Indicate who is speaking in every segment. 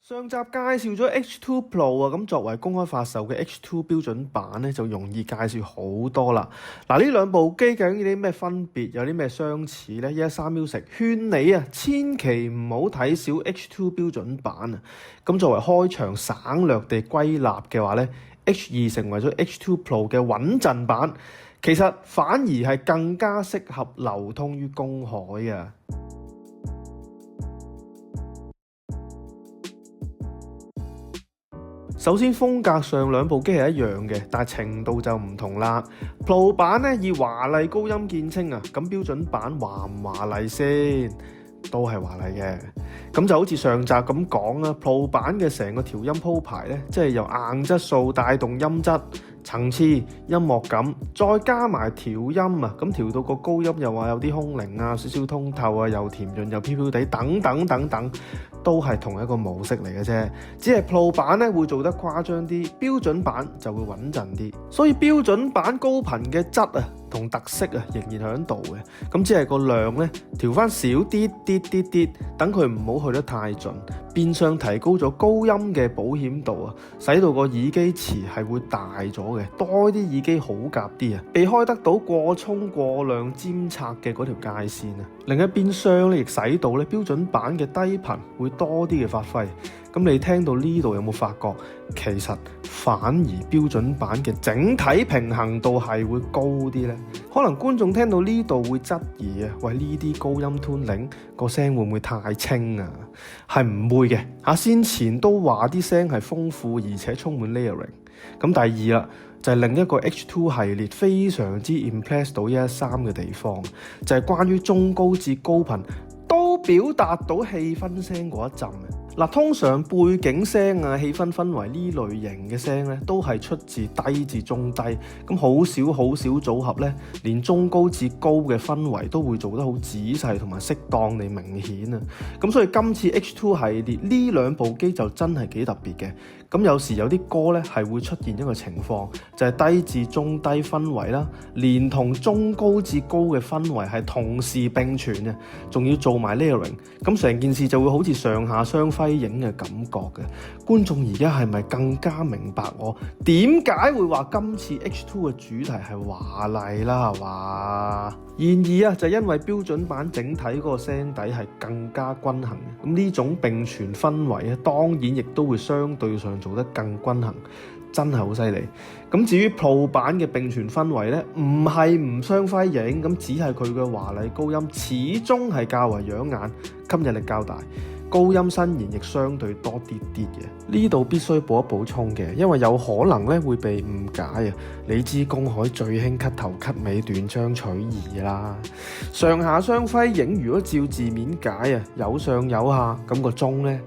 Speaker 1: 上集介紹咗 H2 Pro 啊，咁作為公開發售嘅 H2 標準版咧，就容易介紹好多啦。嗱，呢兩部機究竟有啲咩分別，有啲咩相似呢？113 Music 勸你啊，千祈唔好睇小 H2 標準版啊。咁作為開場省略地歸納嘅話呢，H2 成為咗 H2 Pro 嘅穩陣版，其實反而係更加適合流通於公海啊。首先風格上兩部機係一樣嘅，但係程度就唔同啦。Pro 版咧以華麗高音見稱啊，咁標準版華唔華麗先？都係華麗嘅。咁就好似上集咁講啦，Pro 版嘅成個調音鋪排咧，即係由硬質素帶動音質、層次、音樂感，再加埋調音啊，咁調到個高音又話有啲空靈啊，少少通透啊，又甜潤又飄飄地，等等等等，都係同一個模式嚟嘅啫。只係 Pro 版咧會做得誇張啲，標準版就會穩陣啲。所以標準版高頻嘅質啊同特色啊仍然喺度嘅，咁只係個量咧調翻少啲，等佢唔好去得太盡，變相提高咗高音嘅保險度啊，使到個耳機池係會大咗嘅，多啲耳機好夾啲啊，避開得到過衝過量尖擦嘅嗰條界線啊。另一邊廂咧亦使到咧標準版嘅低頻會多啲嘅發揮。咁你聽到呢度有冇發覺，其實反而標準版嘅整體平衡度係會高啲呢？可能觀眾聽到呢度會質疑啊，喂，呢啲高音 tuning 個聲會唔會太清啊？係唔會嘅嚇，先前都話啲聲係豐富而且充滿 layering。咁第二啦，就係另一個 H2 系列非常之 impress 到113嘅地方，就係關於中高至高頻都表達到氣氛聲嗰一陣。嗱，通常背景聲啊、氣氛氛圍呢類型嘅聲咧，都係出自低至中低，咁好少組合咧，連中高至高嘅氛圍都會做得好仔細同埋適當地明顯啊！咁所以今次 H2 系列呢兩部機就真係幾特別嘅。咁有時有啲歌咧係會出現一個情況，就係低至中低氛圍啦，連同中高至高嘅氛圍係同時並存嘅，仲要做埋 layering， 咁成件事就會好似上下雙輝映嘅感覺嘅。觀眾而家係咪更加明白我點解會話今次 H2 嘅主題係華麗啦？係嘛？然而啊，就因為標準版整體嗰個聲底係更加均衡嘅，咁呢種並存氛圍咧，當然亦都會相對上做得更均衡，真係好犀利。咁至於 Pro 版嘅並存氛圍咧，唔係唔雙輝映，咁只係佢嘅華麗高音始終係較為養眼，吸引力較大。高音伸延亦相對多啲嘅，呢度必須補充嘅，因為有可能咧會被誤解啊！你知公海最興咳頭咳尾斷章取義啦，上下雙輝映如果照字面解啊，有上有下，咁個鐘呢？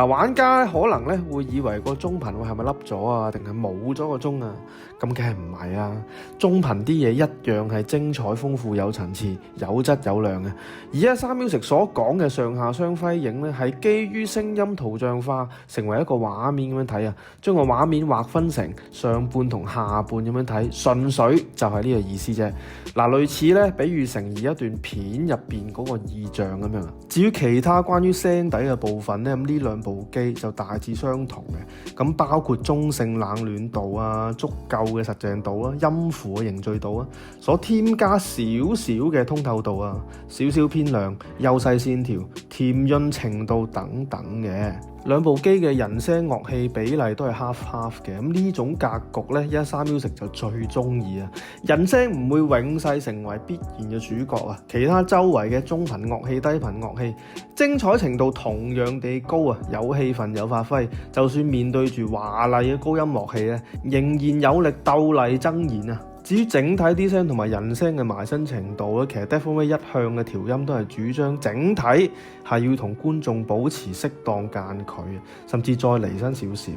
Speaker 1: 玩家可能咧會以為個中頻係咪凹咗啊，定係冇咗個鐘啊？咁梗係唔係啊？中頻啲嘢一樣係精彩豐富有層次有質有量嘅。而113 Music所講嘅上下雙輝映咧，係基於聲音圖像化，成為一個畫面咁樣睇啊，將個畫面劃分成上半同下半咁樣睇，純粹就係呢個意思啫。類似咧，比喻成一段片入邊嗰個意象咁樣。至於其他關於聲底嘅部分咧，咁呢兩部機就大致相同嘅，咁包括中性冷暖度啊、足夠嘅實淨度啊、音符嘅凝聚度啊，所添加少少嘅通透度啊、少少偏亮、幼細線條、甜潤程度等等嘅。兩部機嘅人聲樂器比例都係 half 嘅，咁呢種格局咧113 Music就最中意啊！人聲唔會永世成為必然嘅主角啊，其他周圍嘅中頻樂器、低頻樂器，精彩程度同樣地高啊，有氣氛有發揮，就算面對住華麗嘅高音樂器咧，仍然有力鬥麗爭妍啊！至於整體啲聲同埋人聲嘅埋身程度咧，其實 Deformate 一向嘅調音都係主張整體係要同觀眾保持適當間距，甚至再離身少少。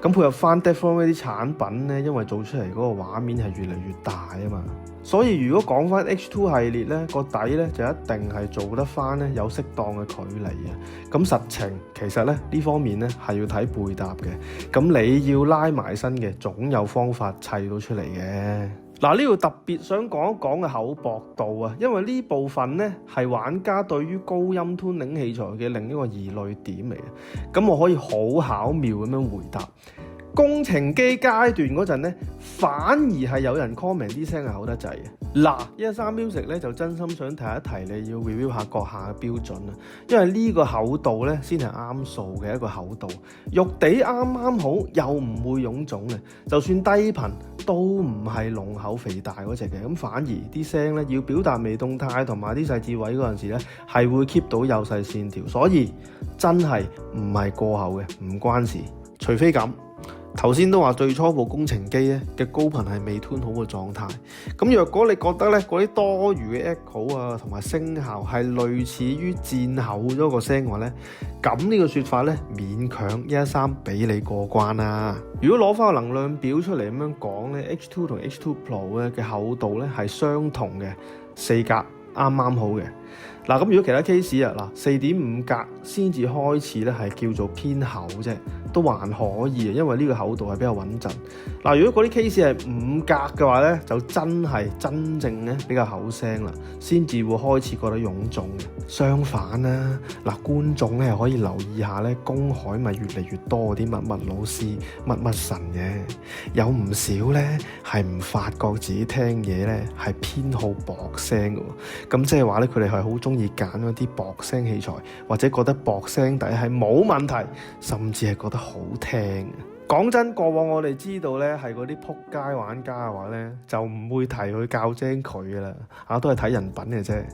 Speaker 1: 咁配合翻 Deformate 啲產品咧，因為做出嚟嗰個畫面係越嚟越大啊嘛，所以如果講翻 H2 系列咧，個底咧就一定係做得翻咧有適當嘅距離啊。咁實情其實咧呢方面咧係要睇配搭嘅，咁你要拉埋身嘅總有方法砌到出嚟嘅。嗱，呢度特別想講一講嘅厚薄度啊，因為呢部分呢係玩家對於高音 tuning 器材嘅另一個疑慮點嚟嘅。咁我可以好巧妙咁樣回答。工程機階段嗰陣咧，反而係有人 comment 啲聲係厚得滯嘅。嗱，113 Music 咧就真心想提一提你要 review 下閣下嘅標準啦，因為呢個厚度咧先係啱數嘅一個厚度，肉地啱啱好，又唔會臃腫嘅，就算低頻都唔係濃厚肥大嗰隻嘅，咁反而啲聲咧要表達微動態同埋啲細節位嗰陣時咧係會 keep 到幼細線條，所以真係唔係過厚嘅，唔關事，除非咁。頭先都話最初部工程機咧嘅高頻係未 tune 好嘅狀態，咁若果你覺得咧嗰啲多餘嘅 echo 啊同埋聲效係類似於漸厚咗個聲嘅話咧，咁呢個說法咧勉強113俾你過關啦。如果攞翻個能量表出嚟咁樣講咧，H2 同 H2 Pro 咧嘅厚度咧係相同嘅，4格啱啱好嘅。嗱，咁如果其他 case 啊，嗱4.5格先至開始咧係叫做偏厚啫，都還可以啊，因為呢個厚度係比較穩陣。嗱，如果嗰啲 case 係5格嘅話咧，就真正咧比較厚聲啦，先至會開始覺得臃腫嘅。相反啦，嗱觀眾咧可以留意下咧，公海咪越嚟越多啲乜老師乜神嘅，有唔少咧係唔發覺自己聽嘢咧係偏好薄聲嘅喎，咁即係話咧佢哋係好中意揀嗰啲薄聲器材，或者覺得薄聲底係冇問題，甚至係覺得好聽。講真，過往我哋知道咧係嗰啲撲街玩家嘅話咧，就唔會提佢較精佢噶啦，都係睇人品嘅啫。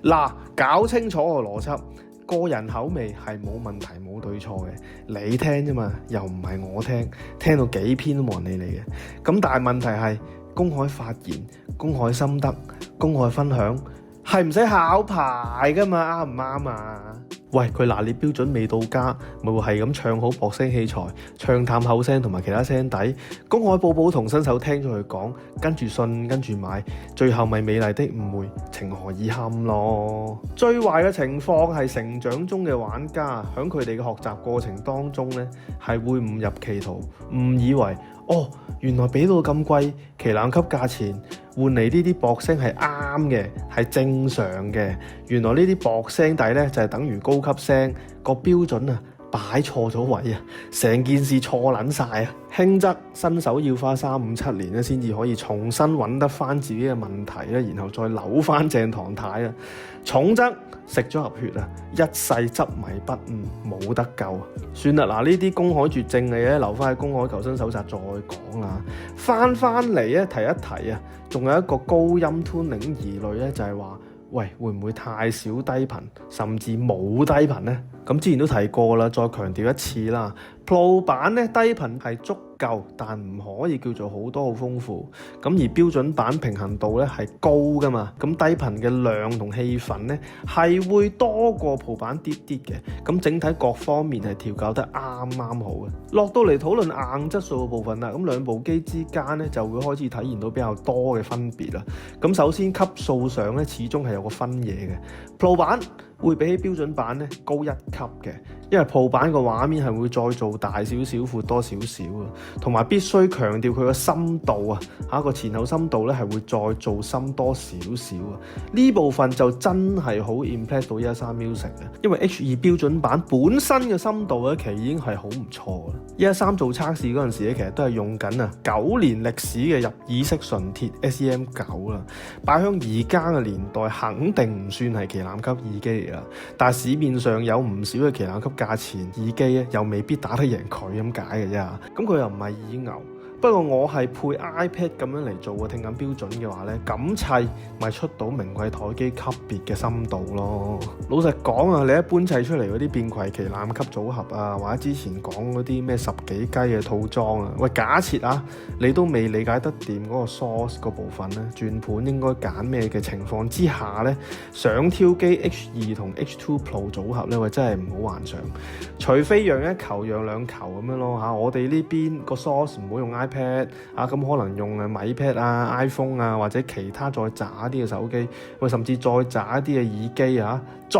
Speaker 1: 嗱，搞清楚個邏輯，個人口味係冇問題冇對錯嘅，你聽啫嘛，又唔係我聽，聽到幾篇都冇人理你嘅。咁但係問題係公開發言、公開心得、公開分享係唔使考牌噶嘛，啱唔啱啊？喂，佢拿捏標準未到家，咪會係咁唱好薄聲器材，唱淡厚聲同埋其他聲底，公開寶寶同新手聽咗佢講，跟住信跟住買，最後咪美麗的誤會，情何以堪咯？最壞嘅情況係成長中嘅玩家喺佢哋嘅學習過程當中咧，係會誤入歧途，誤以為哦，原來俾到咁貴旗艦級價錢換嚟呢啲薄聲係啱嘅，係正常嘅。原來呢啲薄聲底咧就係等於高級聲，個標準啊擺錯咗位啊，成件事錯撚晒啊！輕則新手要花3、5、7年咧先至可以重新揾得翻自己嘅問題咧，然後再扭翻正唐太啊！重則食咗入血啊，一世執迷不悟，冇得救啊！算啦，嗱呢啲公海絕症嘅嘢留翻喺公海求生手冊再講啦。翻嚟咧提一提啊，仲有一個高音 tuning 疑慮咧，就係話，喂，會唔會太少低頻，甚至冇低頻呢？咁之前都提過啦，再強調一次啦。Pro 版咧低頻係足夠，但唔可以叫做好多好豐富。咁而標準版平衡度咧係高噶嘛，咁低頻嘅量同氣氛咧係會多過 Pro 版啲嘅。咁整體各方面係調校得啱好嘅。落到嚟討論硬質素嘅部分啦，咁兩部機之間咧就會開始體現到比較多嘅分別啦。咁首先級數上咧始終係有個分野嘅，Pro 版會比起標準版咧高1級嘅，因為 Pro 版個畫面係會再做大少少、闊多少少啊，同埋必須強調佢個深度啊，個前後深度咧係會再做深多少少啊，呢部分就真係好 impress 到113 Music 嘅，因為 H2 標準版本身嘅深度咧其實已經係好唔錯啦。113做測試嗰陣時咧，其實都係用緊9年歷史嘅入耳式純鐵 SEM9 啦，擺響而家嘅年代肯定唔算係旗艦級耳機嚟啦，但係市面上有唔少嘅旗艦級價錢耳機咧，又未必打得贏佢咁解嘅啫。咁佢又唔係耳牛。不過我係配 iPad 咁樣嚟做個聽感標準嘅話咧，咁砌咪出到名貴台機級別嘅深度咯。老實講啊，你一般砌出嚟嗰啲便攜旗艦級組合啊，或者之前講嗰啲咩10幾雞嘅套裝啊，喂，假設啊，你都未理解得掂嗰個 source 嗰部分咧，轉盤應該揀咩嘅情況之下咧，想挑機 H2 同 H2 Pro 組合咧，喂，真係唔好幻想。除非讓一球讓兩球咁樣咯嚇，我哋呢邊個 source 唔好用 iPad。咁可能用米 pad 啊、iPhone 啊，或者其他再渣啲嘅手機，甚至再渣啲嘅耳機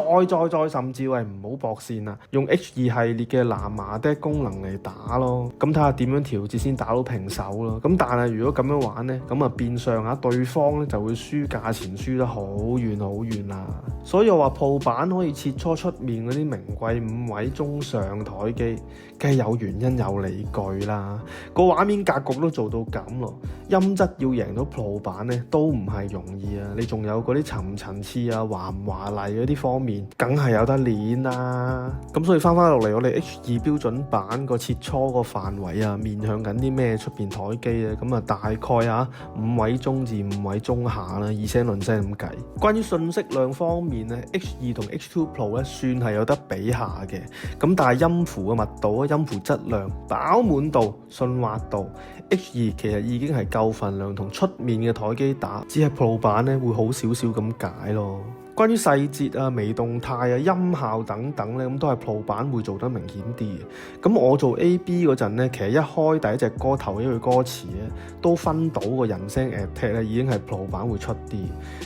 Speaker 1: 再甚至係唔好駁線啦，用 H2 系列嘅藍牙的功能嚟打咯，咁睇下點樣調節先打到平手咯。咁但係如果咁樣玩呢，咁啊變相對方呢就會輸價錢輸得好遠啦。所以我話 Pro 版可以切磋出面嗰啲名貴5位中上台機，梗係有原因有理據啦。個畫面格局都做到咁咯，音質要贏到 Pro 版呢都唔係容易啊。你仲有嗰啲層次啊、華唔華麗嗰啲方面，梗係有得練啦。咁所以翻落嚟，我哋 H2 標準版個切磋個範圍啊，面向緊啲咩出邊台機啊？咁啊大概5位中至5位中下啦，以聲論聲咁計。關於信息量方面咧，H2 同 H2 Pro 咧算係有得比下嘅。咁但係音符嘅密度啊、音符質量、飽滿度、順滑度 ，H2 其實已經係夠份量同出面嘅台機打，只係 Pro 版咧會好少少咁解咯。關於細節啊、微動態啊、音效等等咧，咁都係 Pro 版會做得明顯啲嘅。咁我做 A/B 嗰陣咧，其實一開第一隻歌頭一句歌詞咧，都分到個人聲 attack 咧，已經係 Pro 版會出啲。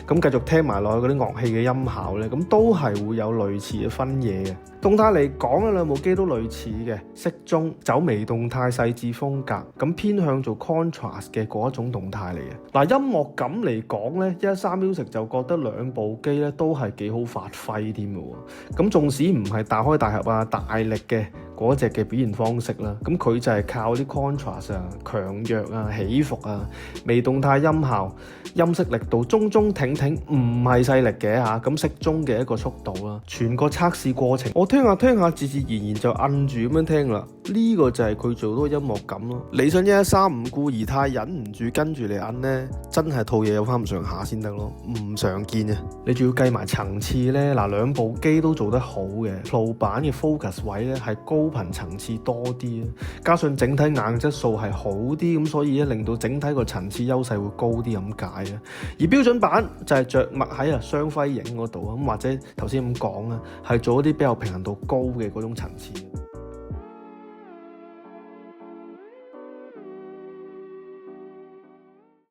Speaker 1: 咁繼續聽埋落去嗰啲樂器嘅音效咧，咁都係會有類似嘅分野嘅。動態嚟講咧，兩部機都類似嘅，適中走微動態細緻風格，咁偏向做 contrast 嘅嗰一種動態嚟嘅。嗱，音樂感嚟講咧，113 Music 就覺得兩部機咧都係幾好發揮添嘅喎。咁縱使唔係大開大合啊、大力嘅嗰隻嘅表現方式啦，咁佢就係靠啲 contrast 啊、強弱啊、起伏啊、微動態音效、音色力度中中挺挺，唔係細力嘅嚇，咁適中嘅一個速度啦。全個測試過程，我聽下，自然就摁住咁樣聽啦。呢個就係佢做到音樂感咯。你想113唔顧而太忍唔住跟住嚟摁呢，真係套嘢有翻咁上下先得咯，唔常見啊！你仲要計埋層次呢，嗱，兩部機都做得好嘅。Pro 版嘅 focus 位咧係高頻層次多啲，加上整體硬質素係好啲，咁所以咧令到整體個層次優勢會高啲咁解啊。而標準版就係着墨喺雙輝影嗰度啊，咁或者頭先咁講啊，係做一啲比較平衡度高嘅嗰種層次。